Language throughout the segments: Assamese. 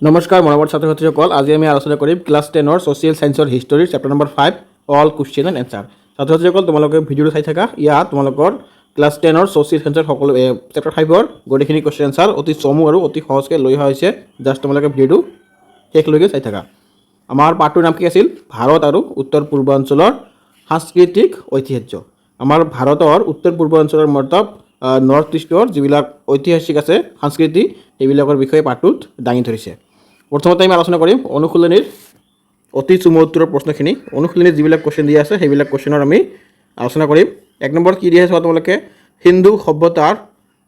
নমস্কাৰ মৰমৰ ছাত্ৰ ছাত্ৰীসকল, আজি আমি আলোচনা কৰিম ক্লাছ 10ৰ ছ'চিয়েল ছায়েন্সৰ হিষ্টৰীৰ chapter number 5 all question and answer. ছাত্ৰ ছাত্ৰীসকল, তোমালোকে ভিডিঅ'টো চাই থাকা। ইয়াত তোমালোকৰ ক্লাছ 10ৰ ছ'চিয়েল ছায়েন্সৰ সকলো চেপ্টাৰ 5ৰ গোটেইখিনি কুৱেশ্যন এনচাৰ অতি চমু আৰু অতি সহজকৈ লৈ অহা হৈছে। জাষ্ট তোমালোকে ভিডিঅ'টো শেষলৈকে চাই থাকা। আমাৰ পাঠটোৰ নাম কি আছিল? ভাৰত আৰু উত্তৰ পূৰ্বাঞ্চলৰ সাংস্কৃতিক ঐতিহ্য। আমাৰ ভাৰতৰ উত্তৰ পূৰ্বাঞ্চলৰ মতলব নৰ্থ ইষ্টৰ যিবিলাক ঐতিহাসিক আছে সংস্কৃতি, সেইবিলাকৰ বিষয়ে পাঠটোত দাঙি ধৰিছে। প্ৰথমতে আমি আলোচনা কৰিম অনুশীলনীৰ অতি চমু উত্তৰৰ প্ৰশ্নখিনি। অনুশীলনীৰ যিবিলাক কুৱেশ্যন দিয়া আছে সেইবিলাক কুৱেশ্যনৰ আমি আলোচনা কৰিম। 1 নম্বৰ কি দিয়া আছে তোমালোকে? হিন্দু সভ্যতাৰ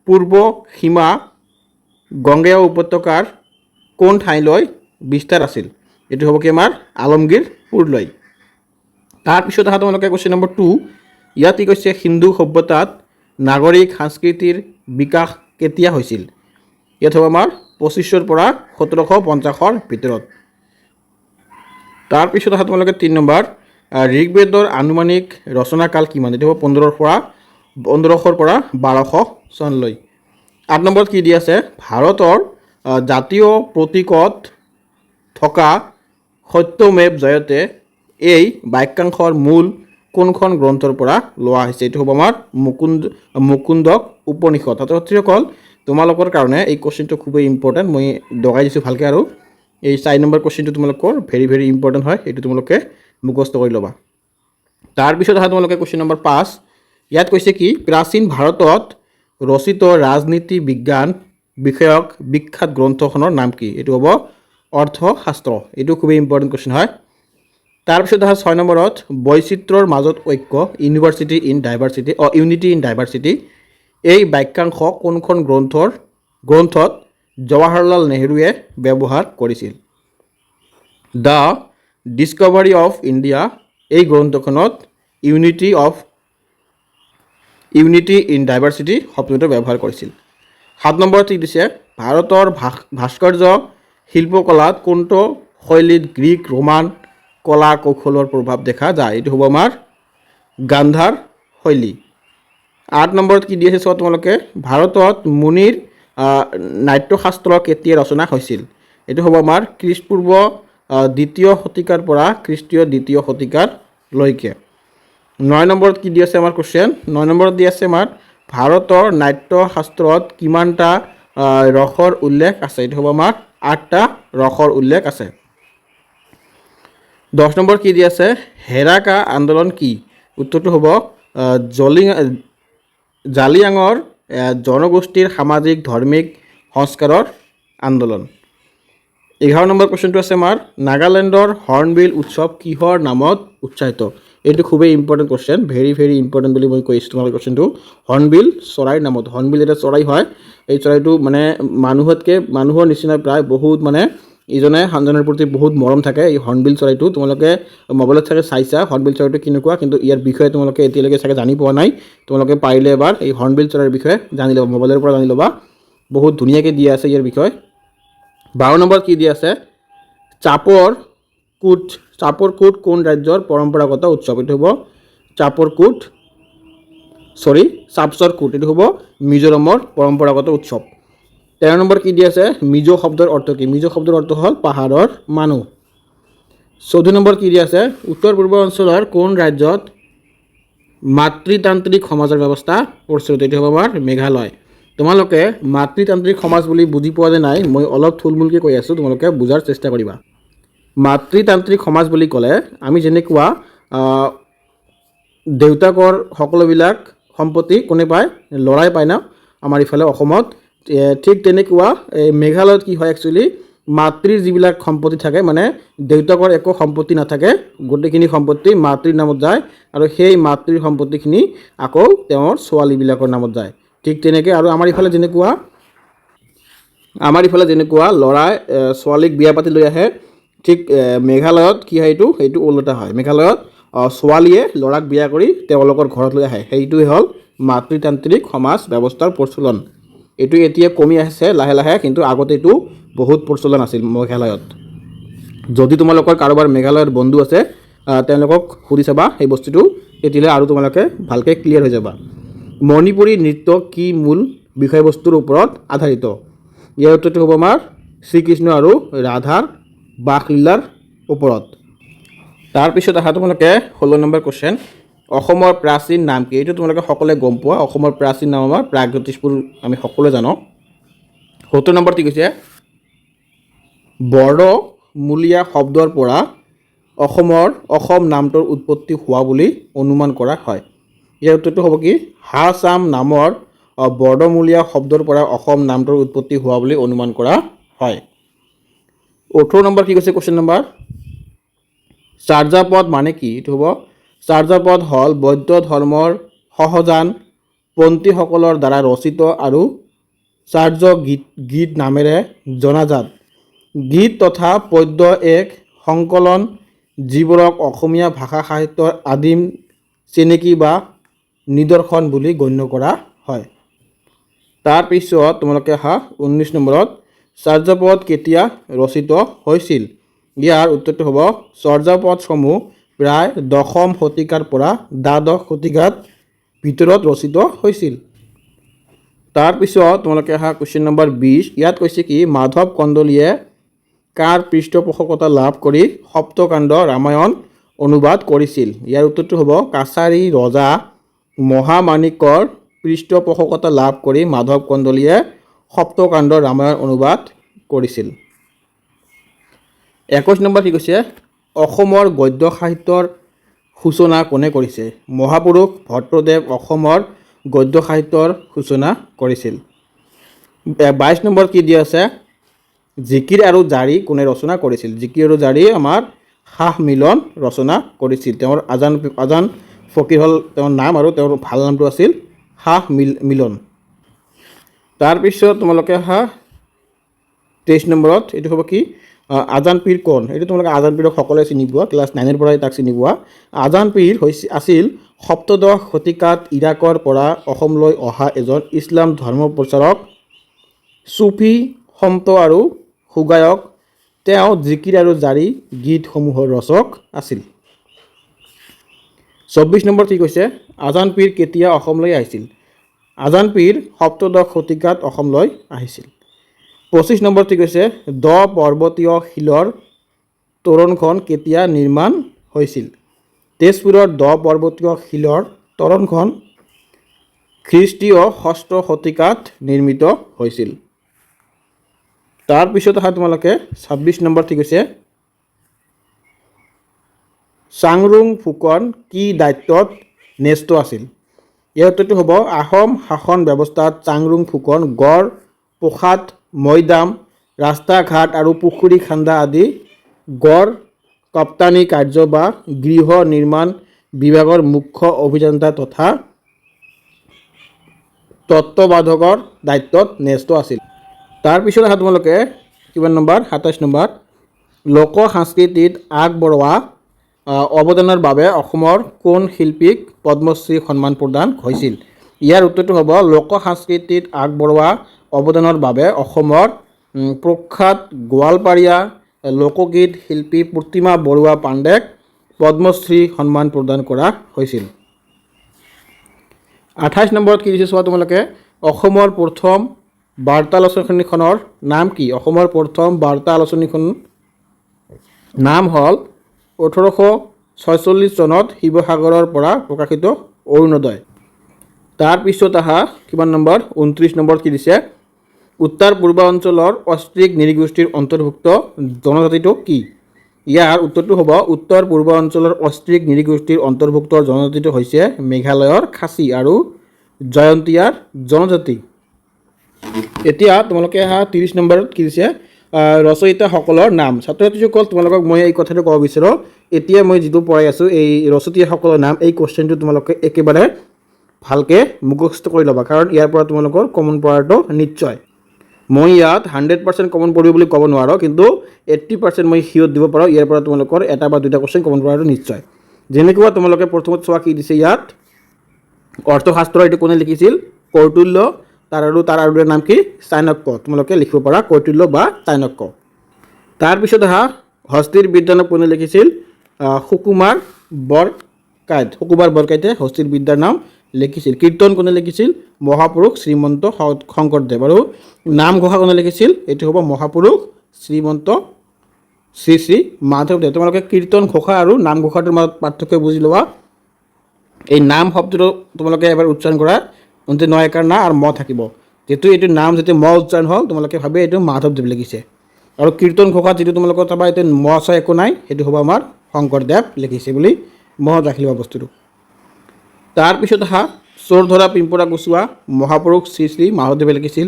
পূৰ্ব সীমা গংগেয় উপত্যকাৰ কোন ঠাইলৈ বিস্তাৰ আছিল? এইটো হ'ব কি আমাৰ আলমগীৰপুৰলৈ। তাৰপিছত আহা তোমালোকে কুৱেশ্যন নম্বৰ 2। ইয়াত কি কৈছে? হিন্দু সভ্যতাত নাগৰিক সংস্কৃতিৰ বিকাশ কেতিয়া হৈছিল? ইয়াত হ'ব আমাৰ 2500 পৰা 1750ৰ ভিতৰত। তাৰপিছত আহা তোমালোকে 3 নম্বৰ ঋগ্বেদৰ আনুমানিক ৰচনাকাল কিমান? এইটো হ'ব 1500 পৰা 1200 চনলৈ। 8 নম্বৰত কি দিয়া আছে? ভাৰতৰ জাতীয় প্ৰতীকত থকা সত্যমেৱ জয়তে এই বাক্যাংশৰ মূল কোনখন গ্ৰন্থৰ পৰা লোৱা হৈছে? এইটো হ'ব আমাৰ মুকুন্দক উপনিষদ। ছাত্ৰ ছাত্ৰীসকল, তোমালোকৰ কাৰণে এই কুৱেশ্যনটো খুবেই ইম্পৰ্টেণ্ট। মই দগাই দিছোঁ ভালকৈ, আৰু এই 4 নম্বৰ কুৱেশ্যনটো তোমালোকৰ ভেৰি ভেৰি ইম্পৰ্টেণ্ট হয়। এইটো তোমালোকে মুখস্থ কৰি ল'বা। তাৰপিছত আহা তোমালোকে কুৱেশ্যন নম্বৰ 5। ইয়াত কৈছে কি? প্ৰাচীন ভাৰতত ৰচিত ৰাজনীতি বিজ্ঞান বিষয়ক বিখ্যাত গ্ৰন্থখনৰ নাম কি? এইটো হ'ব অৰ্থশাস্ত্ৰ। এইটো খুবেই ইম্পৰ্টেণ্ট কুৱেশ্যন হয়। তাৰপিছত আহা 6 নম্বৰত বৈচিত্ৰ্যৰ মাজত ঐক্য ইউনিটি ইন ডাইভাৰ্চিটি এই বাক্যাংশ কোনখন গ্ৰন্থত জৱাহৰলাল নেহৰুৱে ব্যৱহাৰ কৰিছিল? দ্য ডিছকভাৰী অফ ইণ্ডিয়া এই গ্ৰন্থখনত ইউনিটি ইন ডাইভাৰ্চিটি শব্দটো ব্যৱহাৰ কৰিছিল। 7 নম্বৰত কি দিছে? ভাৰতৰ ভাস্কৰ্য শিল্পকলাত কোনটো শৈলীত গ্ৰীক ৰোমান কলা কৌশলৰ প্ৰভাৱ দেখা যায়? এইটো হ'ব আমাৰ গান্ধাৰ শৈলী। 8 নম্বৰত কি দি আছে চোৱা তোমালোকে? ভাৰতত মুনিৰ নাট্যশাস্ত্ৰ কেতিয়া ৰচনা হৈছিল? এইটো হ'ব আমাৰ খ্ৰীষ্টপূৰ্ব 2য় শতিকাৰ পৰা খ্ৰীষ্টীয় 2য় শতিকাৰলৈকে। 9 নম্বৰত কি দি আছে আমাৰ কুৱেশ্যন? 9 নম্বৰত দি আছে আমাৰ ভাৰতৰ নাট্যশাস্ত্ৰত কিমানটা ৰসৰ উল্লেখ আছে? এইটো হ'ব আমাৰ 8টা ৰসৰ উল্লেখ আছে। 10 নম্বৰ কি দি আছে? হেৰাকা আন্দোলন কি? উত্তৰটো হ'ব জালিয়াঙৰ জনগোষ্ঠীৰ সামাজিক ধৰ্মিক সংস্কাৰৰ আন্দোলন। 11 নম্বৰ কুৱেশ্যনটো আছে আমাৰ নাগালেণ্ডৰ হৰ্ণবিল উৎসৱ কিহৰ নামত উৎসাহিত? এইটো খুবেই important question, very very important বুলি মই কৈছোঁ তোমালোকৰ কুৱেশ্যনটো। হৰ্ণবিল চৰাইৰ নামত। হৰ্ণবিল এটা চৰাই হয়। এই চৰাইটো মানে মানুহৰ নিচিনা প্ৰায় বহুত ইজনে আনজনৰ প্ৰতি বহুত মৰম থাকে। এই হৰ্ণবিল চৰাইটো তোমালোকে মোবাইলত চাগে চাইছা হৰ্ণবিল চৰাইটো কেনেকুৱা, কিন্তু ইয়াৰ বিষয়ে তোমালোকে এতিয়ালৈকে চাগে জানি পোৱা নাই। তোমালোকে পাৰিলে এবাৰ এই হৰ্ণবিল চৰাইৰ বিষয়ে জানি ল'বা, মোবাইলৰ পৰা জানি ল'বা। বহুত ধুনীয়াকৈ দিয়া আছে ইয়াৰ বিষয়ে। 12 নম্বৰত কি দিয়া আছে? চাপৰ কোট কোন ৰাজ্যৰ পৰম্পৰাগত উৎসৱ? এইটো হ'ব চাপৰ কোট। এইটো হ'ব মিজোৰামৰ পৰম্পৰাগত উৎসৱ। 13 নম্বৰ কি দি আছে? মিজো শব্দৰ অৰ্থ কি? মিজো শব্দৰ অৰ্থ হ'ল পাহাৰৰ মানুহ। 14 নম্বৰ কি দি আছে? উত্তৰ পূৰ্বাঞ্চলৰ কোন ৰাজ্যত মাতৃতান্ত্ৰিক সমাজৰ ব্যৱস্থা প্ৰচলিত? এইটো হ'ব আমাৰ মেঘালয়। তোমালোকে মাতৃতান্ত্ৰিক সমাজ বুলি বুজি পোৱা যে নাই, মই অলপ থুলমূলকৈ কৈ আছোঁ, তোমালোকে বুজাৰ চেষ্টা কৰিবা। মাতৃতান্ত্ৰিক সমাজ বুলি ক'লে আমি যেনেকুৱা দেউতাকৰ সকলোবিলাক সম্পত্তি কোনে পায়? ল'ৰাই পায় ন আমাৰ ইফালে অসমত। ঠিক তেনেকুৱা মেঘালয়ত কি হয়? একচুৱেলি মাতৃৰ যিবিলাক সম্পত্তি থাকে, দেউতাকৰ একো সম্পত্তি নাথাকে, গোটেইখিনি সম্পত্তি মাতৃৰ নামত যায়, আৰু সেই মাতৃৰ সম্পত্তিখিনি আকৌ তেওঁৰ ছোৱালীবিলাকৰ নামত যায়। ঠিক তেনেকৈ আৰু আমাৰ ইফালে যেনেকুৱা ল'ৰাই ছোৱালীক বিয়া পাতি লৈ আহে, ঠিক মেঘালয়ত কি হয়? এইটো ওলোটা হয়। মেঘালয়ত ছোৱালীয়ে ল'ৰাক বিয়া কৰি তেওঁলোকৰ ঘৰত লৈ আহে। সেইটোৱে হ'ল মাতৃতান্ত্ৰিক সমাজ ব্যৱস্থাৰ প্ৰচলন। এইটো এতিয়া কমি আহিছে লাহে লাহে, কিন্তু আগতে এইটো বহুত প্ৰচলন আছিল মেঘালয়ত। যদি তোমালোকৰ কাৰোবাৰ মেঘালয়ৰ বন্ধু আছে, তেওঁলোকক সুধি চাবা সেই বস্তুটো, তেতিয়াহ'লে আৰু তোমালোকে ভালকৈ ক্লিয়াৰ হৈ যাবা। মণিপুৰী নৃত্য কি মূল বিষয়বস্তুৰ ওপৰত আধাৰিত? ইয়াৰ উত্তৰটো হ'ব আমাৰ শ্ৰীকৃষ্ণ আৰু ৰাধাৰ বাসলীলাৰ ওপৰত। তাৰপিছত আহা তোমালোকে 16 নম্বৰ কুৱেশ্যন, অসমৰ প্ৰাচীন নাম কি? এইটো তোমালোকে সকলোৱে গম পোৱা, অসমৰ প্ৰাচীন নাম আমাৰ প্ৰাগজ্যোতিষপুৰ, আমি সকলোৱে জানো। 70 নম্বৰ কি কৈছে, বৰমূলীয়া শব্দৰ পৰা অসম নামটোৰ উৎপত্তি হোৱা বুলি অনুমান কৰা হয়। ইয়াৰ উত্তৰটো হ'ব কি, হাছাম নামৰ বৰমূলীয়া শব্দৰ পৰা অসম নামটোৰ উৎপত্তি হোৱা বুলি অনুমান কৰা হয়। 18 নম্বৰ কি কৈছে কুৱেশ্যন নম্বৰ, চাৰ্যাপদ মানে কি? এইটো হ'ব, চাৰ্যাপদ হ'ল বৌদ্ধ ধৰ্মৰ সহজান পন্থীসকলৰ দ্বাৰা ৰচিত আৰু চাৰ্য গীত নামেৰে জনাজাত গীত তথা পদ্য এক সংকলন, যিবোৰক অসমীয়া ভাষা সাহিত্যৰ আদিম চেনেকী বা নিদৰ্শন বুলি গণ্য কৰা হয়। তাৰপিছত তোমালোকে আহা 19 নম্বৰত, চাৰ্যাপদ কেতিয়া ৰচিত হৈছিল? ইয়াৰ উত্তৰটো হ'ব, চৰ্যাপদসমূহ প্ৰায় 10ম শতিকাৰ পৰা দ্বাদশ শতিকাত ভিতৰত ৰচিত হৈছিল। তাৰপিছত তোমালোকে আহা কুৱেশ্যন নম্বৰ 20, ইয়াত কৈছে কি, মাধৱ কন্দলীয়ে কাৰ পৃষ্ঠপোষকতা লাভ কৰি সপ্তকাণ্ড ৰামায়ণ অনুবাদ কৰিছিল? ইয়াৰ উত্তৰটো হ'ব, কাছাৰী ৰজা মহামাণিকৰ পৃষ্ঠপোষকতা লাভ কৰি মাধৱ কন্দলীয়ে সপ্তকাণ্ড ৰামায়ণ অনুবাদ কৰিছিল। 21 নম্বৰ কি কৈছে, অসমৰ গদ্য সাহিত্যৰ সূচনা কোনে কৰিছে? মহাপুৰুষ ভট্টদেৱ অসমৰ গদ্য সাহিত্যৰ সূচনা কৰিছিল। 22 নম্বৰ কি দিয়া আছে, জিকিৰ আৰু জাৰি কোনে ৰচনা কৰিছিল? জিকিৰ আৰু জাৰি আমাৰ শাহ মিলন ৰচনা কৰিছিল। তেওঁৰ আজান ফকীৰ হ'ল তেওঁৰ নাম, আৰু তেওঁৰ ভাল নামটো আছিল শাহ মিলন। তাৰপিছত তোমালোকে আহা 23 নম্বৰত, এইটো হ'ব কি, আজান পীৰ কোন? এইটো তোমালোকে আজান পীৰক সকলোৱে চিনি পোৱা, ক্লাছ 9ৰ পৰাই তাক চিনি পোৱা। আজান পীৰ আছিল সপ্তদশ শতিকাত ইৰাকৰ পৰা অসমলৈ অহা এজন ইছলাম ধৰ্ম প্ৰচাৰক, চুফী সন্ত আৰু সুগায়ক। তেওঁ জিকিৰ আৰু জাৰি গীতসমূহৰ ৰচক আছিল। 24 নম্বৰ কি কৈছে, আজান পীৰ কেতিয়া অসমলৈ আহিছিল? আজান পীৰ সপ্তদশ শতিকাত অসমলৈ আহিছিল। 25 নম্বৰ কি কৈছে, দ পৰ্বতীয় শিলৰ তোৰণখন কেতিয়া নিৰ্মাণ হৈছিল? তেজপুৰৰ দ পৰ্বতীয় শিলৰ তোৰণখন খ্ৰীষ্টীয় 6ষ্ঠ শতিকাত নিৰ্মিত হৈছিল। তাৰপিছত আহা তোমালোকে 26 নম্বৰ কি কৈছে, চাংৰুং ফুকন কি দায়িত্বত ন্যস্ত আছিল? ইয়াৰ উত্তৰটো হ'ব, আহোম শাসন ব্যৱস্থাত চাংৰুং ফুকন গড়, প্ৰসাদ, মৈদাম, ৰাস্তা ঘাট আৰু পুখুৰী খান্দা আদি গড় কপ্তানি কাৰ্য বা গৃহ নিৰ্মাণ বিভাগৰ মুখ্য অভিযন্তা তথা তত্ত্বাৱধায়কৰ দায়িত্বত ন্যস্ত আছিল। তাৰপিছত আহা তোমালোকে কিমান নম্বৰ, 27 নম্বৰ, লোক সংস্কৃতিত আগবঢ়োৱা অৱদানৰ বাবে অসমৰ কোন শিল্পীক পদ্মশ্ৰী সন্মান প্ৰদান হৈছিল? ইয়াৰ উত্তৰটো হ'ব, লোক সংস্কৃতিত আগবঢ়োৱা অৱদানৰ বাবে অসমৰ প্ৰখ্যাত গোৱালপাৰীয়া লোকগীত শিল্পী প্ৰতিমা বৰুৱা পাণ্ডেক পদ্মশ্ৰী সন্মান প্ৰদান কৰা হৈছিল। 28 নম্বৰত কি দিছে চোৱা তোমালোকে, অসমৰ প্ৰথম বাৰ্তা আলোচনীখনৰ নাম কি? অসমৰ প্ৰথম বাৰ্তা আলোচনীখনৰ নাম হ'ল 1846 চনত শিৱসাগৰৰ পৰা প্ৰকাশিত অৰুণোদয়। তাৰপিছত আহা কিমান নম্বৰ, 29 নম্বৰত কি দিছে, উত্তৰ পূৰ্বাঞ্চলৰ অষ্ট্ৰিক নৃগোষ্ঠীৰ অন্তৰ্ভুক্ত জনজাতিটো কি? ইয়াৰ উত্তৰটো হ'ব, উত্তৰ পূৰ্বাঞ্চলৰ অষ্ট্ৰিক নৃগোষ্ঠীৰ অন্তৰ্ভুক্ত জনজাতিটো হৈছে মেঘালয়ৰ খাচী আৰু জয়ন্তীয়াৰ জনজাতি। এতিয়া তোমালোকে আহা 30 নম্বৰত কি দিছে, ৰচয়িতাসকলৰ নাম। ছাত্ৰ ছাত্ৰীসকল তোমালোকক মই এই কথাটো ক'ব বিচাৰোঁ, এতিয়া মই যিটো পঢ়াই আছোঁ এই ৰচয়িতাসকলৰ নাম, এই কুৱেশ্যনটো তোমালোকে একেবাৰে ভালকৈ মুখস্থ কৰি ল'বা, কাৰণ ইয়াৰ পৰা তোমালোকৰ কমন পৰাটো নিশ্চয়। মই ইয়াত 100% কমন পৰিব বুলি ক'ব নোৱাৰোঁ, কিন্তু 80% মই সিয়ত দিব পাৰোঁ ইয়াৰ পৰা তোমালোকৰ এটা বা দুটা কুৱেশ্যন কমন পৰাটো নিশ্চয়। যেনেকুৱা তোমালোকে প্ৰথমত চোৱা কি দিছে ইয়াত, অৰ্থশাস্ত্ৰ এইটো কোনে লিখিছিল? কৌটিল্য। তাৰ আৰু নাম কি? চাণক্য। তোমালোকে লিখিব পাৰা কৌটিল্য বা চাণক্য। তাৰপিছত আহা হস্তীৰ বিদ্যানাম কোনে লিখিছিল? সুকুমাৰ বৰকাইত। সুকুমাৰ বৰকাইতে হস্তীৰ বিদ্যাৰ নাম লিখিছিল? কীৰ্তন কোনে লিখিছিল? মহাপুৰুষ শ্ৰীমন্ত শংকৰদেৱ। আৰু নামঘোষা কোনে লিখিছিল? এইটো হ'ব মহাপুৰুষ শ্ৰীমন্ত শ্ৰী শ্ৰী মাধৱদেৱ। তোমালোকে কীৰ্তন ঘোষা আৰু নামঘোষাটোৰ মাজত পাৰ্থক্য বুজি লোৱা। এই নাম শব্দটো তোমালোকে এবাৰ উচ্চাৰণ কৰা, অন্তে নয়কাৰ না আৰু ম থাকিব। যিহেতু এইটো নাম যেতিয়া ম উচ্চাৰণ হ'ল তোমালোকে ভাবে এইটো মাধৱদেৱ লিখিছে। আৰু কীৰ্তন ঘোষাত যিটো তোমালোকৰ চাবা এইটো ম চ একো নাই, সেইটো হ'ব আমাৰ শংকৰদেৱ লিখিছে বুলি মনত ৰাখি লোৱা বস্তুটো। তাৰপিছত আহা চোৰ ধৰা পিম্পৰা গুচোৱা, মহাপুৰুষ শ্ৰী শ্ৰী মাধৱদেৱে লিখিছিল।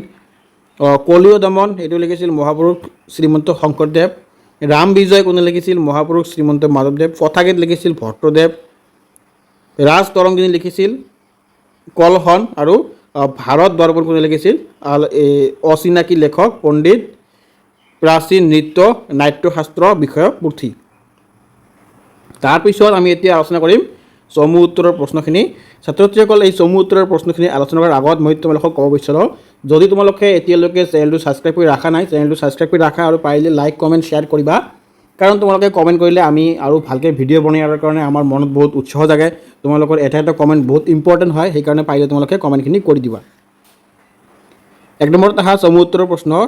কলিয় দমন এইটো লিখিছিল মহাপুৰুষ শ্ৰীমন্ত শংকৰদেৱ। ৰাম বিজয় কোনে লিখিছিল? মহাপুৰুষ শ্ৰীমন্ত মাধৱদেৱ। কথাগীত লিখিছিল ভট্টদেৱ। ৰাজ তৰংগিনী লিখিছিল কলহন। আৰু ভাৰত দৰ্পণ কোনে লিখিছিল? অচিনাকি লেখক পণ্ডিত। প্ৰাচীন নৃত্য নাট্যশাস্ত্ৰ বিষয়ক পুথি। তাৰপিছত আমি এতিয়া আলোচনা কৰিম চমু উত্তৰৰ প্ৰশ্নখিনি। ছাত্ৰ ছাত্ৰীসকল, এই চমু উত্তৰৰ প্ৰশ্নখিনি আলোচনা কৰাৰ আগত মই তোমালোকক ক'ব বিচাৰোঁ, যদি তোমালোকে এতিয়ালৈকে চেনেলটো ছাবস্ক্ৰাইব কৰি ৰখা নাই, চেনেলটো ছাবস্ক্ৰাইব কৰি ৰাখা আৰু পাৰিলে লাইক কমেণ্ট শ্বেয়াৰ কৰিবা। কাৰণ তোমালোকে কমেণ্ট কৰিলে আমি আৰু ভালকৈ ভিডিঅ' বনোৱাৰ কাৰণে আমাৰ মনত বহুত উৎসাহ জাগে। তোমালোকৰ এটা এটা কমেণ্ট বহুত ইম্পৰ্টেণ্ট হয়, সেইকাৰণে পাৰিলে তোমালোকে কমেণ্টখিনি কৰি দিবা। 1 নম্বৰত অহা চমু উত্তৰৰ প্ৰশ্নৰ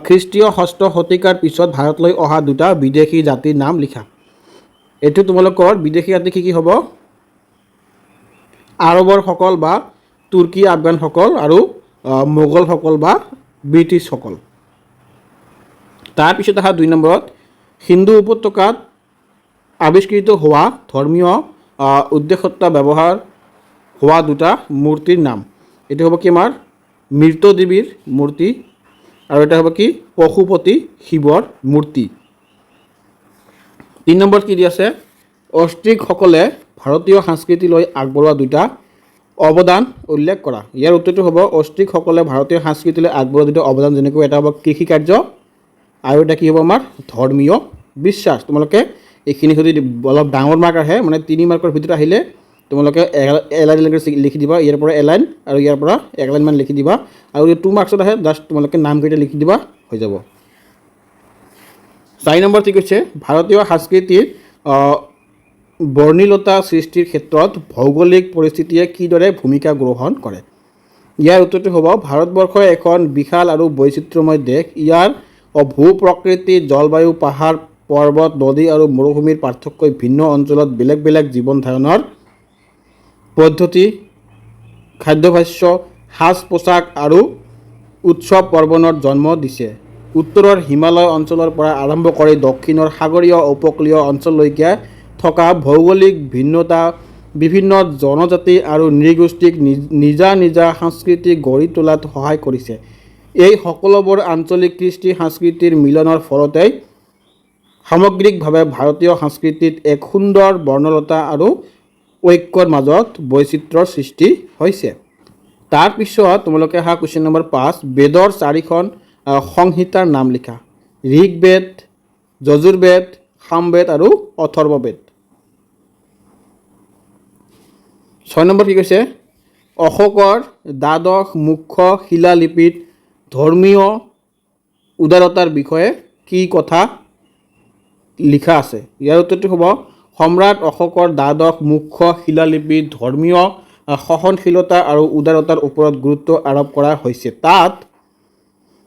খ্ৰীষ্টীয় 6ষ্ঠ শতিকাৰ পিছত ভাৰতলৈ অহা দুটা বিদেশী জাতিৰ নাম লিখা। এইটো তোমালোকৰ বিদেশী জাতি কি হ'ব? আৰৱৰসকল বা তুৰ্কী আফগানসকল আৰু মোগলসকল বা ব্ৰিটিছসকল। তাৰপিছত অহা 2 নম্বৰত সিন্ধু উপত্যকাত আৱিষ্কৃত হোৱা ধৰ্মীয় উদ্দেশ্যত ব্যৱহাৰ হোৱা দুটা মূৰ্তিৰ নাম। এইটো হ'ব কি আমাৰ মৃত দেৱীৰ মূৰ্তি আৰু এটা হ'ব কি পশুপতি শিৱৰ মূৰ্তি। 3 নম্বৰত কি দি আছে? অষ্ট্ৰিকসকলে ভাৰতীয় সংস্কৃতিলৈ আগবঢ়োৱা দুটা অৱদান উল্লেখ কৰা। ইয়াৰ উত্তৰটো হ'ব অষ্ট্ৰিকসকলে ভাৰতীয় সংস্কৃতিলৈ আগবঢ়োৱা দুটা অৱদান, যেনেকৈ এটা হ'ব কৃষি কাৰ্য আৰু এটা কি হ'ব আমাৰ ধৰ্মীয় বিশ্বাস। তোমালোকে এইখিনি যদি অলপ ডাঙৰ মাৰ্ক আহে, মানে 3 মাৰ্কৰ ভিতৰত আহিলে তোমালোকে এলাইন লিখি দিবা। ইয়াৰ পৰা এলাইন আৰু ইয়াৰ পৰা 1 লাইনমান লিখি দিবা। আৰু 2 মাৰ্কছত আহে জাষ্ট তোমালোকে নামকেইটা লিখি দিবা, হৈ যাব। 4 নম্বৰ কি কৈছে? ভাৰতীয় সংস্কৃতিৰ বৰ্ণিলতা সৃষ্টিৰ ক্ষেত্ৰত ভৌগোলিক পৰিস্থিতিয়ে কিদৰে ভূমিকা গ্ৰহণ কৰে? ইয়াৰ উত্তৰটো হ'ব ভাৰতবৰ্ষ এখন বিশাল আৰু বৈচিত্ৰ্যময় দেশ। ইয়াৰ ভূ প্ৰকৃতি, জলবায়ু, পাহাৰ, পৰ্বত, নদী আৰু মৰুভূমিৰ পাৰ্থক্যই ভিন্ন অঞ্চলত বেলেগ বেলেগ জীৱন ধাৰণৰ পদ্ধতি, খাদ্যাভ্যাস, সাজ পোছাক আৰু উৎসৱ পাৰ্বণৰ জন্ম দিছে। উত্তৰৰ হিমালয় অঞ্চলৰ পৰা আৰম্ভ কৰি দক্ষিণৰ সাগৰীয় উপকূলীয় অঞ্চললৈকে থকা ভৌগোলিক ভিন্নতা বিভিন্ন জনজাতি আৰু নৃগোষ্ঠীক নিজা নিজা সংস্কৃতি গঢ়ি তোলাত সহায় কৰিছে। এই সকলোবোৰ আঞ্চলিক কৃষ্টি সংস্কৃতিৰ মিলনৰ ফলতেই সামগ্ৰিকভাৱে ভাৰতীয় সংস্কৃতিত এক সুন্দৰ বৰ্ণলতা আৰু ঐক্যৰ মাজত বৈচিত্ৰ্যৰ সৃষ্টি হৈছে। তাৰপিছত তোমালোকে অহা কুৱেশ্যন নম্বৰ 5, বেদৰ 4খন সংহিতাৰ নাম লিখা। ঋগ্বেদ, যজুৰ্বেদ, সামবেদ আৰু অথৰ্ববেদ। 6 নম্বৰ কি কৈছে? অশোকৰ দ্বাদশ মুখ্য শিলালিপিত ধৰ্মীয় উদাৰতাৰ বিষয়ে কি কথা লিখা আছে? ইয়াৰ উত্তৰটো হ'ব সম্ৰাট অশোকৰ দ্বাদশ মুখ্য শিলালিপিত ধৰ্মীয় সহনশীলতা আৰু উদাৰতাৰ ওপৰত গুৰুত্ব আৰোপ কৰা হৈছে। তাত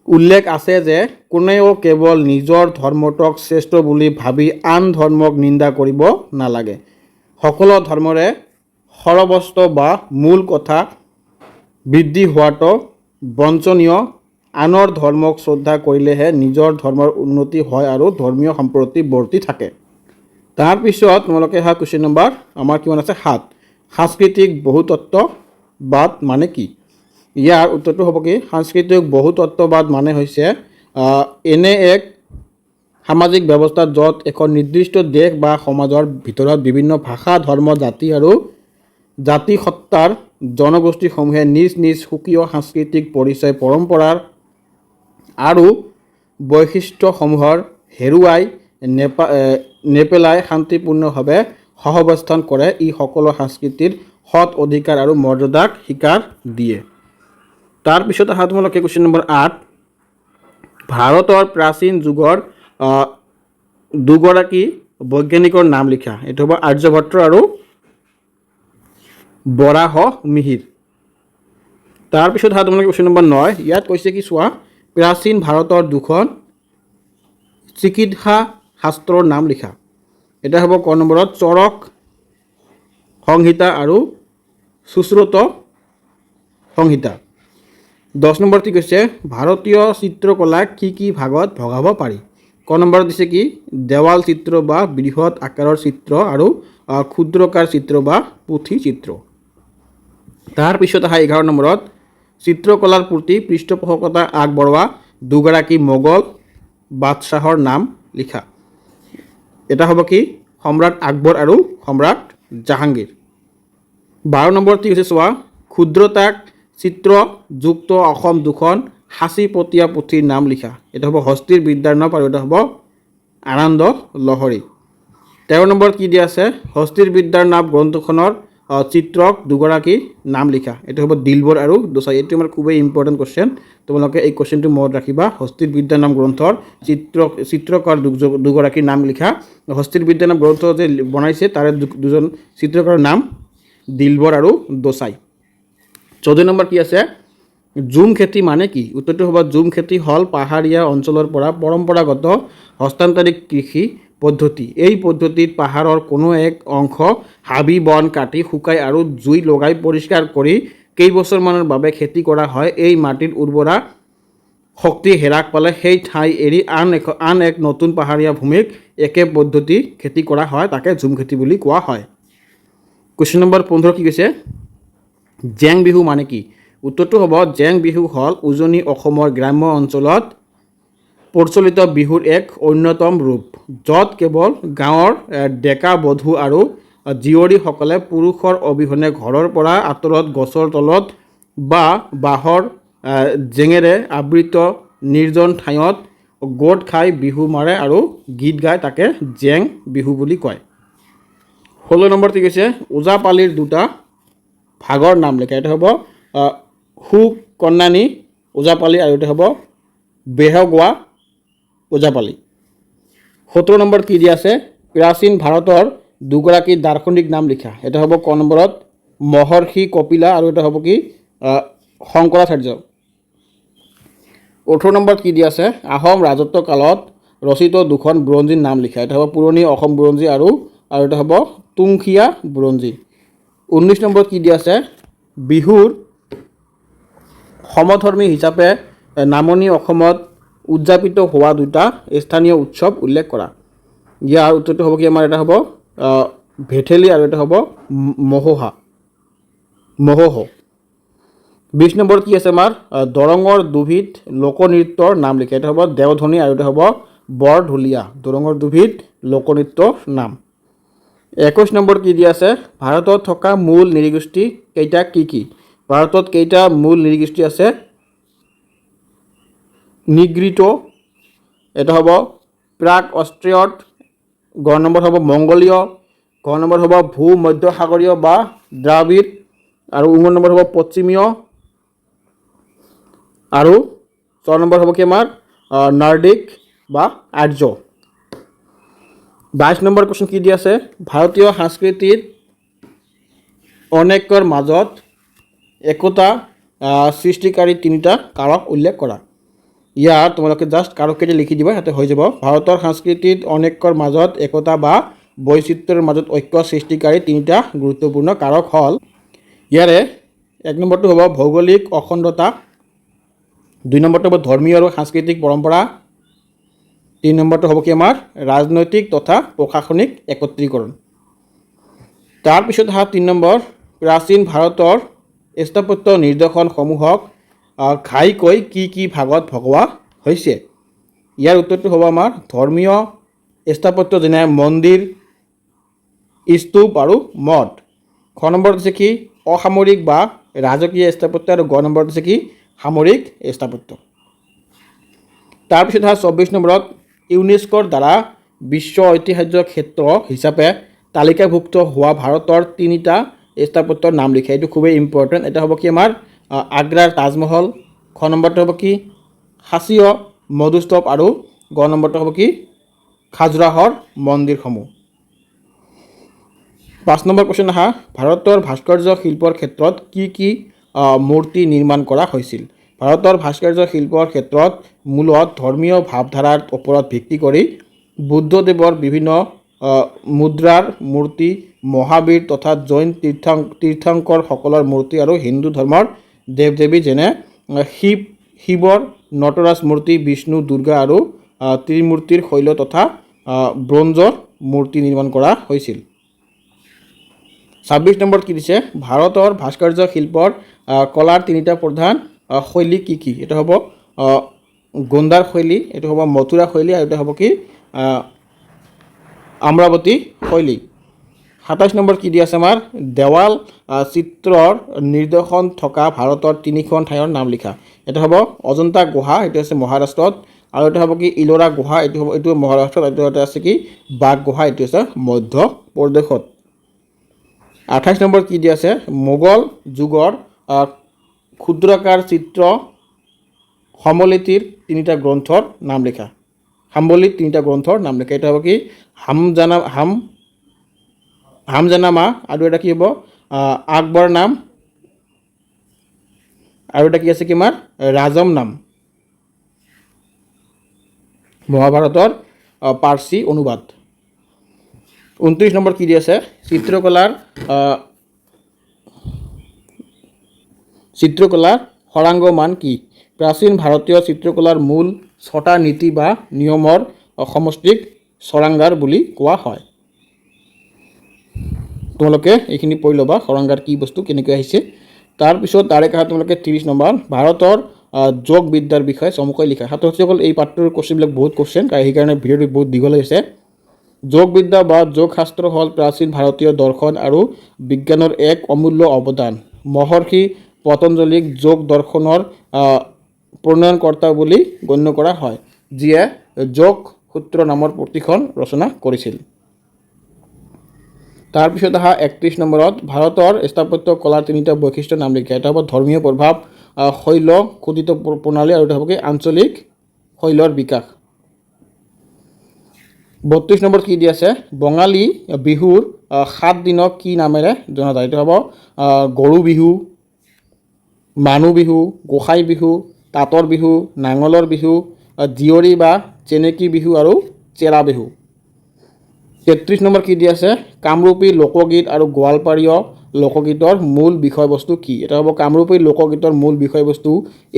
উল্লেখ আছে যে কোনেও কেৱল নিজৰ ধৰ্মটোক শ্ৰেষ্ঠ বুলি ভাবি আন ধৰ্মক নিন্দা কৰিব নালাগে। সকলো ধৰ্মৰে সৰ্বস্ব বা মূল কথা বৃদ্ধি হোৱাটো বঞ্চনীয়। আনৰ ধৰ্মক শ্ৰদ্ধা কৰিলেহে নিজৰ ধৰ্মৰ উন্নতি হয় আৰু ধৰ্মীয় সম্প্ৰীতি বৰ্তি থাকে। তাৰপিছত তোমালোকে অহা কুৱেশ্যন নম্বৰ আমাৰ কিমান আছে? 7, সাংস্কৃতিক বহুতত্ত্ববাদ মানে কি? ইয়াৰ উত্তৰটো হ'ব কি? সাংস্কৃতিক বহুতত্ত্ববাদ মানে হৈছে এনে এক সামাজিক ব্যৱস্থা য'ত এখন নিৰ্দিষ্ট দেশ বা সমাজৰ ভিতৰত বিভিন্ন ভাষা, ধৰ্ম, জাতি আৰু জাতিসত্তাৰ জনগোষ্ঠীসমূহে নিজ নিজ সুকীয় সাংস্কৃতিক পৰিচয়, পৰম্পৰাৰ আৰু বৈশিষ্ট্যসমূহৰ হেৰুৱাই নেপেলাই শান্তিপূৰ্ণভাৱে সহাৱস্থান কৰে। ই সকলো সংস্কৃতিৰ সৎ অধিকাৰ আৰু মৰ্যাদাক স্বীকাৰ দিয়ে। তাৰপিছত অহা তোমালোকে কুৱেশ্যন নম্বৰ 8, ভাৰতৰ প্ৰাচীন যুগৰ দুগৰাকী বৈজ্ঞানিকৰ নাম লিখা। এইটো হ'ব আৰ্যভট্ট আৰু বৰাহ মিহিৰ। তাৰপিছত তোমালোকে কুৱেশ্যন নম্বৰ 9, ইয়াত কৈছে কি চোৱা, প্ৰাচীন ভাৰতৰ দুখন চিকিৎসা শাস্ত্ৰৰ নাম লিখা। এটা হ'ব ক নম্বৰত চৰক সংহিতা আৰু সুশ্ৰুত সংহিতা। 10 নম্বৰ কি কৈছে, ভাৰতীয় চিত্ৰকলাক কি ভাগত ভগাব পাৰি। ক নম্বৰত দিছে কি, দেৱাল চিত্ৰ বা বৃহৎ আকাৰৰ চিত্ৰ আৰু ক্ষুদ্ৰকাৰ চিত্ৰ বা পুথি চিত্ৰ। তাৰপিছত আহা 11 নম্বৰত চিত্ৰকলাৰ প্ৰতি পৃষ্ঠপোষকতা আগবঢ়োৱা দুগৰাকী মোগল বাদশ্বাহৰ নাম লিখা। এটা হ'ব কি, সম্ৰাট আকবৰ আৰু সম্ৰাট জাহাংগীৰ। 12 নম্বৰত কি হৈছে চোৱা, ক্ষুদ্ৰতাক চিত্ৰযুক্ত অসম দুখন সাঁচিপতীয়া পুথিৰ নাম লিখা। এটা হ'ব হস্তিৰ বিদ্যাৰ নাম আৰু এটা হ'ব আনন্দ লহৰী। 13 নম্বৰত কি দিয়া আছে, হস্তিৰ বিদ্যাৰ নাম গ্ৰন্থখনৰ চিত্ৰক দুগৰাকী নাম লিখা। এইটো হ'ব দিলবৰ আৰু দোচাই। এইটো আমাৰ খুবেই ইম্পৰ্টেণ্ট কুৱেশ্যন, তোমালোকে এই কুৱেশ্যনটো মনত ৰাখিবা। হস্তিৰ বিদ্যাৰ নাম গ্ৰন্থৰ চিত্ৰকাৰ দুগৰাকীৰ নাম লিখা। হস্তিৰ বিদ্যাৰ নাম গ্ৰন্থ যে বনাইছে তাৰে দুজন চিত্ৰকাৰৰ নাম দিলবৰ আৰু দোচাই। 14 নম্বৰ কি আছে, জুম খেতি মানে কি? উত্তৰটো হ'ব জুম খেতি হ'ল পাহাৰীয়া অঞ্চলৰ পৰা পৰম্পৰাগত হস্তান্তৰিত কৃষি পদ্ধতি। এই পদ্ধতিত পাহাৰৰ কোনো এক অংশ হাবি বন কাটি শুকাই আৰু জুই লগাই পৰিষ্কাৰ কৰি কেইবছৰমানৰ বাবে খেতি কৰা হয়। এই মাটিৰ উৰ্বৰা শক্তি হেৰাস পালে সেই ঠাই এৰি আন এক নতুন পাহাৰীয়া ভূমিক একে পদ্ধতি খেতি কৰা হয়, তাকে ঝুম খেতি বুলি কোৱা হয়। কুৱেশ্যন নম্বৰ 15 কি কৈছে, জেং বিহু মানে কি? উত্তৰটো হ'ব জেং বিহু হ'ল উজনি অসমৰ গ্ৰাম্য অঞ্চলত প্ৰচলিত বিহুৰ এক অন্যতম ৰূপ, য'ত কেৱল গাঁৱৰ ডেকা বধূ আৰু জীয়ৰীসকলে পুৰুষৰ অবিহনে ঘৰৰ পৰা আঁতৰত গছৰ তলত বা বাঁহৰ জেঙেৰে আবৃত নিৰ্জন ঠাইত গোট খাই বিহু মাৰে আৰু গীত গায়, তাকে জেং বিহু বুলি কয়। 16 নম্বৰ কি কৈছে, ওজাপালিৰ দুটা ভাগৰ নাম লিখা। এটা হ'ব সুকন্যানী ওজাপালি আৰু এটা হ'ব বেহগোৱা ওজাপালি। 17 নম্বৰ কি দিয়া আছে, প্ৰাচীন ভাৰতৰ দুগৰাকী দাৰ্শনিক নাম লিখা। এটা হ'ব ক নম্বৰত মহৰ্ষি কপিলা আৰু এটা হ'ব কি শংকৰাচাৰ্য। 18 নম্বৰত কি দিয়া আছে, আহোম ৰাজত্ব কালত ৰচিত দুখন বুৰঞ্জীৰ নাম লিখা। এটা হ'ব পুৰণি অসম বুৰঞ্জী আৰু এটা হ'ব তুংখীয়া বুৰঞ্জী। 19 নম্বৰত কি দিয়া আছে, বিহুৰ সমধৰ্মী হিচাপে নামনি অসমত উদযাপিত হোৱা দুটা স্থানীয় উৎসৱ উল্লেখ কৰা। ইয়াৰ উত্তৰটো হ'ব কি আমাৰ, এটা হ'ব ভেঠেলি আৰু এটা হ'ব মহোহো। 20 নম্বৰত কি আছে আমাৰ, দৰঙৰ দুবিধ লোকনৃত্যৰ নাম লিখা। এটা হ'ব দেওধনী আৰু এটা হ'ব বৰঢুলীয়া। দৰঙৰ দুবিধ লোকনৃত্যৰ নাম। 21 নম্বৰ কি দিয়া আছে, ভাৰতত থকা মূল নৃগোষ্ঠী কেইটা কি? ভাৰতত কেইটা মূল নৃগোষ্ঠী আছে, নিগ্ৰিটো, এটা হ'ব প্ৰাক অষ্ট্ৰিয়ট, গ নম্বৰ হ'ব মংগোলীয়, ঘ নম্বৰ হ'ব ভূ মধ্যসাগৰীয় বা দ্ৰাবিড় আৰু 19 নম্বৰ হ'ব পশ্চিমীয় আৰু 6 নম্বৰ হ'ব কি আমাৰ নৰ্ডিক বা আৰ্য। 22 নম্বৰ কুৱেশ্যন কি দি আছে, ভাৰতীয় সংস্কৃতিৰ অনেকৰ মাজত একতা সৃষ্টিকাৰী তিনিটা কাৰক উল্লেখ কৰা। ইয়াত তোমালোকে জাষ্ট কাৰককেইটা লিখি দিবা, ইয়াতে হৈ যাব। ভাৰতৰ সংস্কৃতিত অনেকৰ মাজত একতা বা বৈচিত্ৰ্যৰ মাজত ঐক্য সৃষ্টিকাৰী তিনিটা গুৰুত্বপূৰ্ণ কাৰক হ'ল, ইয়াৰে 1 নম্বৰটো হ'ব ভৌগোলিক অখণ্ডতা, 2 নম্বৰটো হ'ব ধৰ্মীয় আৰু সাংস্কৃতিক পৰম্পৰা, 3 নম্বৰটো হ'ব কি আমাৰ ৰাজনৈতিক তথা প্ৰশাসনিক একত্ৰীকৰণ। তাৰপিছত অহা 3 নম্বৰ, প্ৰাচীন ভাৰতৰ স্থাপত্য নিদৰ্শনসমূহক ঘাইকৈ কি ভাগত ভগোৱা হৈছে। ইয়াৰ উত্তৰটো হ'ব আমাৰ ধৰ্মীয় স্থাপত্য, যেনে মন্দিৰ, স্তূপ আৰু মঠ। খ নম্বৰত আছে কি অসামৰিক বা ৰাজকীয় স্থাপত্য আৰু গ নম্বৰত আছে কি সামৰিক স্থাপত্য। তাৰপিছত অহা 24 নম্বৰত ইউনেস্কোৰ দ্বাৰা বিশ্ব ঐতিহ্য ক্ষেত্ৰ হিচাপে তালিকাভুক্ত হোৱা ভাৰতৰ তিনিটা স্থাপত্যৰ নাম লিখা। এইটো খুবেই ইম্পৰ্টেণ্ট। এটা হ'ব কি আমাৰ আগ্ৰাৰ তাজমহল, খ নম্বৰটো হ'ব কি সাঁচীয় মধুস্তূপ আৰু গ নম্বৰটো হ'ব কি খাজুৰাহৰ মন্দিৰসমূহ। 5 নম্বৰ কোৱেশ্যন আহা ভাৰতৰ ভাস্কৰ্য শিল্পৰ ক্ষেত্ৰত কি মূৰ্তি নিৰ্মাণ কৰা হৈছিল ভাৰতৰ ভাস্কৰ্য শিল্পৰ ক্ষেত্ৰত মূলত ধৰ্মীয় ভাৱধাৰাৰ ওপৰত ভিত্তি কৰি বুদ্ধদেৱৰ বিভিন্ন মুদ্ৰাৰ মূৰ্তি মহাবীৰ তথা জৈন তীৰ্থংকৰসকলৰ মূৰ্তি আৰু হিন্দু ধৰ্মৰ দেৱ দেৱী যেনে শিৱৰ নটৰাজ মূৰ্তি বিষ্ণু দুৰ্গা আৰু ত্ৰিমূৰ্তিৰ শৈল তথা ব্ৰঞ্জৰ মূৰ্তি নিৰ্মাণ কৰা হৈছিল 26 নম্বৰত কি দিছে ভাৰতৰ ভাস্কৰ্য শিল্পৰ কলাৰ তিনিটা প্ৰধান শৈলী কি এটা হ'ব গোণ্ডাৰ শৈলী এইটো হ'ব মথুৰা শৈলী আৰু এটা হ'ব কি আম্ৰাৱতী শৈলী 27 নম্বৰ কি দি আছে আমাৰ দেৱাল চিত্ৰৰ নিৰ্দেশন থকা ভাৰতৰ তিনিখন ঠাইৰ নাম লিখা এটা হ'ব অজন্তা গুহা এইটো আছে মহাৰাষ্ট্ৰত আৰু এটা হ'ব কি ইলোৰা গুহা এইটো মহাৰাষ্ট্ৰত আৰু এটা আছে কি বাগ গুহা এইটো আছে মধ্য প্ৰদেশত 28 নম্বৰ কি দি আছে মোগল যুগৰ ক্ষুদ্ৰাকাৰ চিত্ৰ সমলিতিৰ তিনিটা গ্ৰন্থৰ নাম লিখা সম্বলিত তিনিটা গ্ৰন্থৰ নাম লিখা এটা হ'ব কি হামজানামা আৰু এটা কি হ'ব আকবৰ নাম আৰু এটা কি আছে কি আমাৰ ৰাজম নাম মহাভাৰতৰ পাৰ্চী অনুবাদ 29 নম্বৰ কি দি আছে চিত্ৰকলাৰ সৰাংগমান কি প্ৰাচীন ভাৰতীয় চিত্ৰকলাৰ মূল 6টা নীতি বা নিয়মৰ সমষ্টিক সৰাংগাৰ বুলি কোৱা হয় তোমালোকে এইখিনি পঢ়ি ল'বা সৰাংগাৰ কি বস্তু কেনেকৈ আহিছে তাৰপিছত ডাইৰেক্ট আহা তোমালোকে 30 নম্বৰ ভাৰতৰ যোগ বিদ্যাৰ বিষয়ে চমুকৈ লিখা ছাত্ৰ-ছাত্ৰীসকল এই পাঠটোৰ কোৱেশ্যনবিলাক বহুত কোৱেশ্যন সেইকাৰণে ভিডিঅ'টো বহুত দীঘল হৈছে যোগ বিদ্যা বা যোগ শাস্ত্ৰ হ'ল প্ৰাচীন ভাৰতীয় দৰ্শন আৰু বিজ্ঞানৰ এক অমূল্য অৱদান মহৰ্ষি পতঞ্জলীক যোগ দৰ্শনৰ প্ৰণয়নকৰ্তা বুলি গণ্য কৰা হয় যিয়ে যোগ সূত্ৰ নামৰ পুথিখন ৰচনা কৰিছিল তাৰপিছত আহা 31 নম্বৰত ভাৰতৰ স্থাপত্য কলাৰ তিনিটা বৈশিষ্ট্যৰ নাম লিখা এটা হ'ব ধৰ্মীয় প্ৰভাৱ শৈল খোদিত প্ৰণালী আৰু এটা হ'ব কি আঞ্চলিক শৈলৰ বিকাশ 32 নম্বৰ কি দি আছে বঙালী বিহুৰ 7 দিনক কি নামেৰে জনা যায় এইটো হ'ব গৰু বিহু মানুহ বিহু গোসাই বিহু তাঁতৰ বিহু নাঙলৰ বিহু জীয়ৰী বা চেনেকী বিহু আৰু চেৰা বিহু 33 নম্বৰ কি দি আছে কামৰূপী লোকগীত আৰু গোৱালপাৰীয় লোকগীতৰ মূল বিষয়বস্তু কি এটা হ'ব কামৰূপী লোকগীতৰ মূল বিষয়বস্তু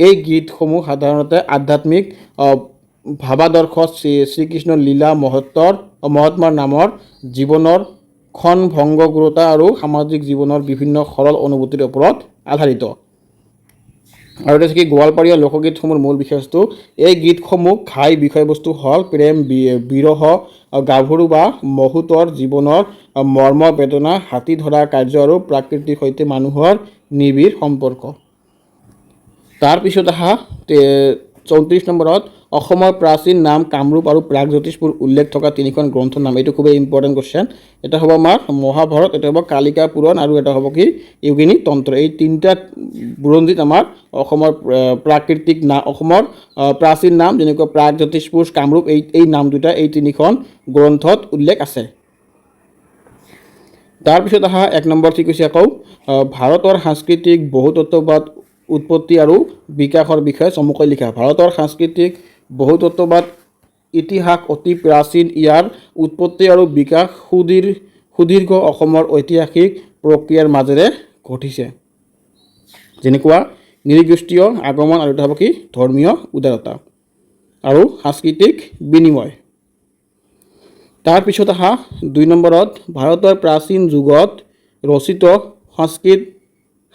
এই গীতসমূহ সাধাৰণতে আধ্যাত্মিক ভাৱাদৰ্শ শ্ৰীকৃষ্ণ লীলা মহাত্মাৰ নামৰ জীৱনৰ ক্ষণভংগুৰতা আৰু সামাজিক জীৱনৰ বিভিন্ন সৰল অনুভূতিৰ ওপৰত আধাৰিত আৰু এটা কি গোৱালপাৰীয়া লোকগীতসমূহৰ মূল বিষয়বস্তু এই গীতসমূহ ঘাই বিষয়বস্তু হ'ল প্ৰেম বিৰহ গাভৰু বা মহুতৰ জীৱনৰ মৰ্ম বেদনা হাতী ধৰা কাৰ্য আৰু প্ৰাকৃতিৰ সৈতে মানুহৰ নিবিড় সম্পৰ্ক তাৰপিছত আহা 34 নম্বৰত অসমৰ প্ৰাচীন নাম কামৰূপ আৰু প্ৰাগজ্যোতিষপুৰ উল্লেখ থকা তিনিখন গ্ৰন্থৰ নাম এইটো খুবেই ইম্পৰ্টেণ্ট কোৱেশ্যন এটা হ'ব আমাৰ মহাভাৰত এটা হ'ব কালিকা পুৰাণ আৰু এটা হ'ব কি ইউগিনী তন্ত্ৰ এই তিনিটা বুৰঞ্জীত আমাৰ অসমৰ প্ৰাকৃতিক নাম অসমৰ প্ৰাচীন নাম যেনেকৈ প্ৰাগজ্যোতিষপুৰ কামৰূপ এই নাম দুটা এই তিনিখন গ্ৰন্থত উল্লেখ আছে তাৰপিছত আহা 1 নম্বৰ কি কৈছে আকৌ ভাৰতৰ সাংস্কৃতিক বহুতত্ববাদ উৎপত্তি আৰু বিকাশৰ বিষয়ে চমুকৈ লিখা ভাৰতৰ সাংস্কৃতিক বহুতত্ববাদ ইতিহাস অতি প্ৰাচীন ইয়াৰ উৎপত্তি আৰু বিকাশ সুদীৰ্ঘ অসমৰ ঐতিহাসিক প্ৰক্ৰিয়াৰ মাজেৰে ঘটিছে যেনেকুৱা নৃগোষ্ঠীয় আগমন আৰু এটা হ'ব কি ধৰ্মীয় উদাৰতা আৰু সাংস্কৃতিক বিনিময় তাৰপিছত আহা 2 নম্বৰত ভাৰতৰ প্ৰাচীন যুগত ৰচিত সংস্কৃত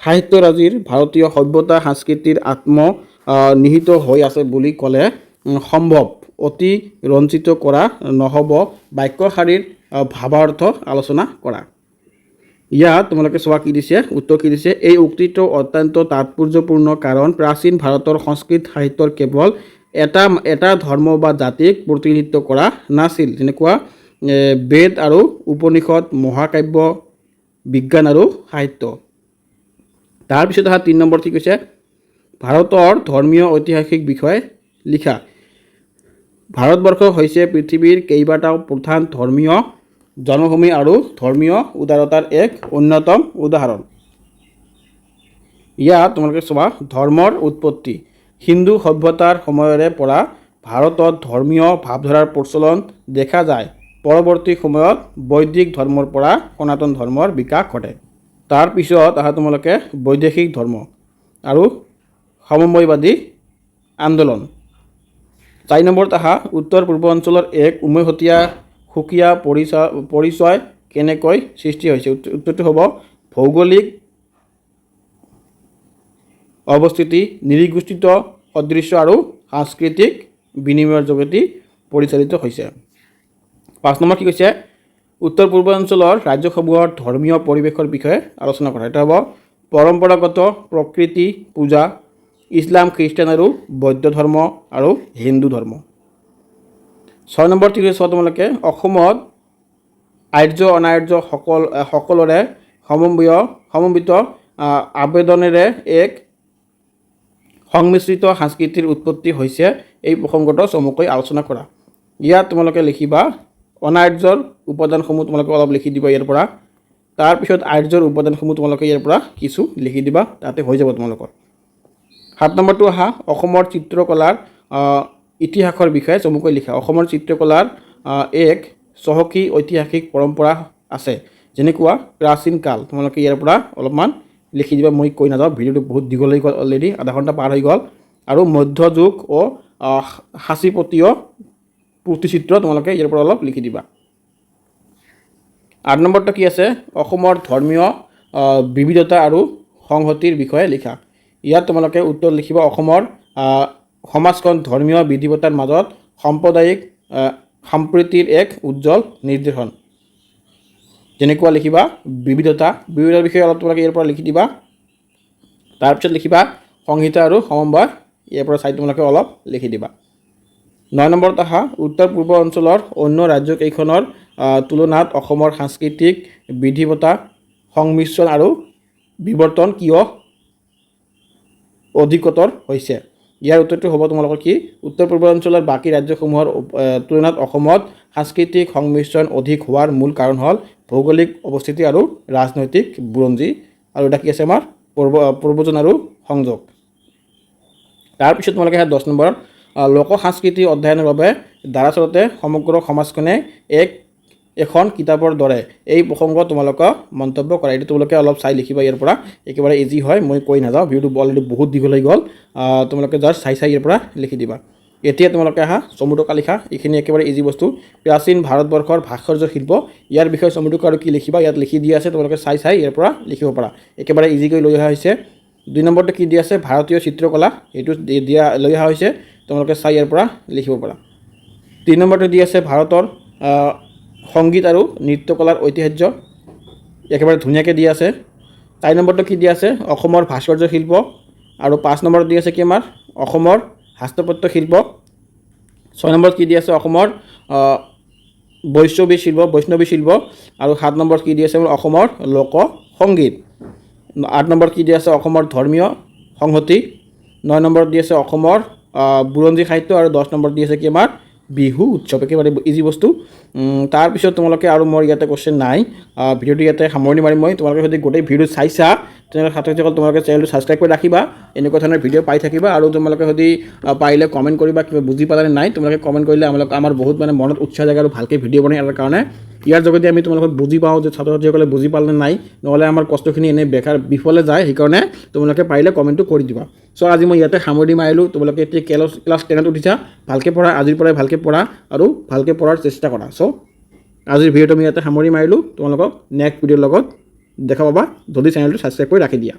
সাহিত্যৰাজিৰ ভাৰতীয় সভ্যতা সংস্কৃতিৰ নিহিত হৈ আছে বুলি ক'লে সম্ভৱ অতি ৰঞ্জিত কৰা নহ'ব বাক্যশাৰীৰ ভাৱাৰ্থ আলোচনা কৰা ইয়াত তোমালোকে চোৱা কি দিছে উত্তৰ কি দিছে এই উক্তিটো অত্যন্ত তাৎপৰ্যপূৰ্ণ কাৰণ প্ৰাচীন ভাৰতৰ সংস্কৃত সাহিত্যৰ কেৱল এটা ধৰ্ম বা জাতিক প্ৰতিনিধিত্ব কৰা নাছিল যেনেকুৱা বেদ আৰু উপনিষদ মহাকাব্য বিজ্ঞান আৰু সাহিত্য তাৰপিছত আহা 3 নম্বৰ কি কৈছে ভাৰতৰ ধৰ্মীয় ঐতিহাসিক বিষয়ে লিখা ভাৰতবৰ্ষ হৈছে পৃথিৱীৰ কেইবাটাও প্ৰধান ধৰ্মীয় জন্মভূমি আৰু ধৰ্মীয় উদাৰতাৰ এক অন্যতম উদাহৰণ। ইয়াত তোমালোকে চাবা ধৰ্মৰ উৎপত্তি। হিন্দু সভ্যতাৰ সময়ৰে পৰা ভাৰতত ধৰ্মীয় ভাৱধাৰাৰ প্ৰচলন দেখা যায়। পৰৱৰ্তী সময়ত বৈদিক ধৰ্মৰ পৰা সনাতন ধৰ্মৰ বিকাশ ঘটে। তাৰপিছত আহা তোমালোকে বৈদেশিক ধৰ্ম আৰু সমন্বয়বাদী আন্দোলন। 4 নম্বৰত আহা উত্তৰ পূৰ্বাঞ্চলৰ এক উমৈহতীয়া সুকীয়া পৰিচয় কেনেকৈ সৃষ্টি হৈছে। উত্তৰটো হ'ব ভৌগোলিক অৱস্থিতি, নৃগোষ্ঠীয় সদৃশ্য আৰু সাংস্কৃতিক বিনিময়ৰ যোগেদি পৰিচালিত হৈছে। 5 নম্বৰ কি কৈছে, উত্তৰ পূৰ্বাঞ্চলৰ ৰাজ্যসমূহৰ ধৰ্মীয় পৰিৱেশৰ বিষয়ে আলোচনা কৰা। এটা হ'ব পৰম্পৰাগত প্ৰকৃতি পূজা, ইছলাম, খ্ৰীষ্টান আৰু বৌদ্ধ ধৰ্ম আৰু হিন্দু ধৰ্ম। 6 নম্বৰ কি কৈছে তোমালোকে, অসমত আৰ্য অনাৰ্য সকলোৰে সমন্বিত আবেদনেৰে এক সংমিশ্ৰিত সংস্কৃতিৰ উৎপত্তি হৈছে। এই প্ৰসংগটো চমুকৈ আলোচনা কৰা। ইয়াত তোমালোকে লিখিবা অনাৰ্যৰ উপাদানসমূহ তোমালোকে অলপ লিখি দিবা ইয়াৰ পৰা। তাৰপিছত আৰ্যৰ উপাদানসমূহ তোমালোকে ইয়াৰ পৰা কিছু লিখি দিবা, তাতে হৈ যাব তোমালোকৰ। 7 নম্বৰটো আহা অসমৰ চিত্ৰকলাৰ ইতিহাসৰ বিষয়ে চমুকৈ লিখা। অসমৰ চিত্ৰকলাৰ এক চহকী ঐতিহাসিক পৰম্পৰা আছে, যেনেকুৱা প্ৰাচীন কাল। তোমালোকে ইয়াৰ পৰা অলপমান লিখি দিবা, মই কৈ নাযাওঁ, ভিডিঅ'টো বহুত দীঘল হৈ গ'ল, অলৰেডি আধা ঘণ্টা পাৰ হৈ গ'ল। আৰু মধ্যযুগ ও সাঁচিপতীয় পুথিচিত্ৰ তোমালোকে ইয়াৰ পৰা অলপ লিখি দিবা। 8 নম্বৰটো কি আছে, অসমৰ ধৰ্মীয় বিবিধতা আৰু সংহতিৰ বিষয়ে লিখা। ইয়াত তোমালোকে উত্তৰ লিখিবা অসমৰ সমাজখন ধৰ্মীয় বিবিধতাৰ মাজত সাম্প্ৰদায়িক সম্প্ৰীতিৰ এক উজ্জ্বল নিদৰ্শন। যেনেকুৱা লিখিবা বিবিধতাৰ বিষয়ে অলপ তোমালোকে ইয়াৰ পৰা লিখি দিবা। তাৰপিছত লিখিবা সংহিতা আৰু সমন্বয়, ইয়াৰ পৰা চাই তোমালোকে অলপ লিখি দিবা। 9 নম্বৰত আহা উত্তৰ পূৰ্ব অঞ্চলৰ অন্য ৰাজ্যকেইখনৰ তুলনাত অসমৰ সাংস্কৃতিক বিবিধতা সংমিশ্ৰণ আৰু বিৱৰ্তন কিয় অধিকতৰ হৈছে। ইয়াৰ উত্তৰটো হ'ব তোমালোকৰ কি, উত্তৰ পূৰ্বাঞ্চলৰ বাকী ৰাজ্যসমূহৰ তুলনাত অসমত সাংস্কৃতিক সংমিশ্ৰণ অধিক হোৱাৰ মূল কাৰণ হ'ল ভৌগোলিক অৱস্থিতি আৰু ৰাজনৈতিক বুৰঞ্জী, আৰু এটা কি আছে আমাৰ প্ৰব্ৰজন আৰু সংযোগ। তাৰপিছত তোমালোকে 10 নম্বৰত লোক সংস্কৃতি অধ্যয়নৰ বাবে দৰাচলতে সমগ্ৰ সমাজখনে এখন কিতাপৰ দৰে। এই প্ৰসংগত তোমালোকে মন্তব্য কৰা। এইটো তোমালোকে অলপ চাই লিখিবা, ইয়াৰ পৰা একেবাৰে ইজি হয়, মই কৈ নাযাওঁ, ভিডিঅ'টো অলৰেডি বহুত দীঘল হৈ গ'ল। তোমালোকে জাষ্ট চাই ইয়াৰ পৰা লিখি দিবা। এতিয়া তোমালোকে আহা চমুটোকা লিখা। এইখিনি একেবাৰে ইজি বস্তু। প্ৰাচীন ভাৰতবৰ্ষৰ ভাস্কৰ্য শিল্প, ইয়াৰ বিষয়ে চমুটোকা আৰু কি লিখিবা, ইয়াত লিখি দিয়া আছে, তোমালোকে চাই ইয়াৰ পৰা লিখিব পাৰা। একেবাৰে ইজিকৈ লৈ অহা হৈছে। 2 নম্বৰটো কি দিয়া আছে, ভাৰতীয় চিত্ৰকলা, এইটো লৈ অহা হৈছে, তোমালোকে চাই ইয়াৰ পৰা লিখিব পাৰা। 3 নম্বৰটো দি আছে ভাৰতৰ সংগীত আৰু নৃত্যকলাৰ ঐতিহ্য, একেবাৰে ধুনীয়াকৈ দিয়া আছে। 4 নম্বৰটো কি দিয়া আছে, অসমৰ ভাস্কৰ্য শিল্প, আৰু 5 নম্বৰত দি আছে কি আমাৰ অসমৰ হস্তপত্য শিল্প। 6 নম্বৰত কি দি আছে অসমৰ বৈষ্ণৱী শিল্প, আৰু 7 নম্বৰত কি দি আছে অসমৰ লোক সংগীত। 8 নম্বৰত কি দি আছে অসমৰ ধৰ্মীয় সংহতি। 9 নম্বৰত দি আছে অসমৰ বুৰঞ্জী সাহিত্য, আৰু 10 নম্বৰত দি আছে কি আমাৰ বিহু উৎসৱ। একেবাৰে ইজি বস্তু। তাৰপিছত তোমালোকে আৰু মোৰ ইয়াতে কুৱেশ্যন নাই, ভিডিঅ'টো ইয়াতে সামৰণি মাৰিম মই। তোমালোকে যদি গোটেই ভিডিঅ' চাইছা তেনেহ'লে সাধাৰণতে তোমালোকে চেনেলটো ছাবস্ক্ৰাইব কৰি ৰাখিবা, এনেকুৱা ধৰণৰ ভিডিঅ' পাই থাকিবা। আৰু তোমালোকে যদি পাৰিলে কমেণ্ট কৰিবা, কিবা বুজি পালা নে নাই। তোমালোকে কমেণ্ট কৰিলে আমাৰ বহুত মনত উৎসাহ জাগে আৰু ভালকৈ ভিডিঅ' বনাই ইয়াৰ কাৰণে। ইয়াৰ যোগেদি আমি তোমালোকক বুজি পাওঁ যে ছাত্ৰ ছাত্ৰীসকলে বুজি পালে নাই, নহ'লে আমাৰ কষ্টখিনি এনেই বেকাৰ বিফলে যায়। সেইকাৰণে তোমালোকে পাৰিলে কমেণ্টটো কৰি দিবা। চ' আজি মই ইয়াতে সামৰণি মাৰিলোঁ। তোমালোকে এতিয়া ক্লাছ 10ত উঠিছা, ভালকৈ পঢ়া, আজিৰ পৰাই ভালকৈ পঢ়া আৰু ভালকৈ পঢ়াৰ চেষ্টা কৰা। চ' আজিৰ ভিডিঅ'টো আমি ইয়াতে সামৰি মাৰিলোঁ। তোমালোকক নেক্সট ভিডিঅ'ৰ লগত দেখা পাবা, যদি চেনেলটো ছাবস্ক্ৰাইব কৰি ৰাখি দিয়া।